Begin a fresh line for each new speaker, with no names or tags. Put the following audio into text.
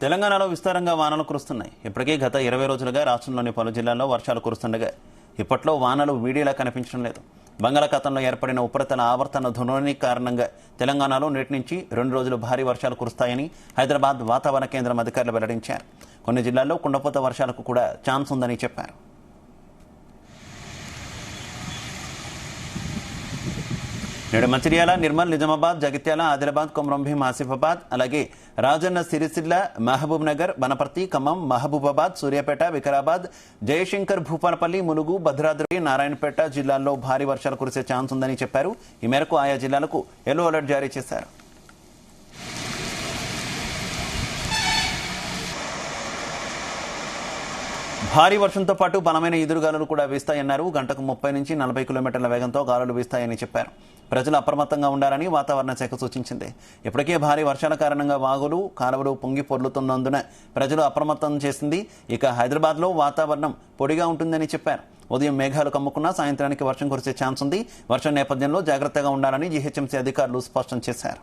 తెలంగాణలో విస్తారంగా వానలు కురుస్తున్నాయి. ఇప్పటికే గత 20 రోజులుగా రాష్ట్రంలోని పలు జిల్లాల్లో వర్షాలు కురుస్తుండగా ఇప్పట్లో వానలు వీడిలా కనిపించడం లేదు. బంగాళాఖాతంలో ఏర్పడిన ఉపరితల ఆవర్తన ధోరణి కారణంగా తెలంగాణలో నేటి నుంచి 2 రోజులు భారీ వర్షాలు కురుస్తాయని హైదరాబాద్ వాతావరణ కేంద్రం అధికారులు వెల్లడించారు. కొన్ని జిల్లాల్లో కుండపోత వర్షాలకు కూడా ఛాన్స్ ఉందని చెప్పారు. నేడు మంచిర్యాల, నిర్మల్, నిజామాబాద్, జగిత్యాల, ఆదిలాబాద్, కొమరంభీం, ఆసిఫాబాద్, అలాగే రాజన్న సిరిసిల్ల, మహబూబ్ నగర్, వనపర్తి, ఖమ్మం, మహబూబాబాద్, సూర్యాపేట, వికారాబాద్, జయశంకర్, భూపాలపల్లి, ములుగు, భద్రాద్రి, నారాయణపేట జిల్లాల్లో భారీ వర్షాలు కురిసే ఛాన్స్ ఉందని చెప్పారు. ఈ మేరకు ఆయా జిల్లాలకు ఎల్లో అలర్ట్ జారీ చేశారు. భారీ వర్షంతో పాటు బలమైన ఎదురుగాలులు కూడా వీస్తాయన్నారు. గంటకు 30 నుంచి 40 కిలోమీటర్ల వేగంతో గాలులు వీస్తాయని చెప్పారు. ప్రజలు అప్రమత్తంగా ఉండాలని వాతావరణ శాఖ సూచించింది. ఇప్పటికే భారీ వర్షాల కారణంగా వాగులు, కాలువలు పొంగి పొర్లుతున్నందున ప్రజలు అప్రమత్తం చేసింది. ఇక హైదరాబాద్లో వాతావరణం పొడిగా ఉంటుందని చెప్పారు. ఉదయం మేఘాలు కమ్ముకున్నా సాయంత్రానికి వర్షం కురిసే ఛాన్స్ ఉంది. వర్షం నేపథ్యంలో జాగ్రత్తగా ఉండాలని జీహెచ్ఎంసీ అధికారులు స్పష్టం చేశారు.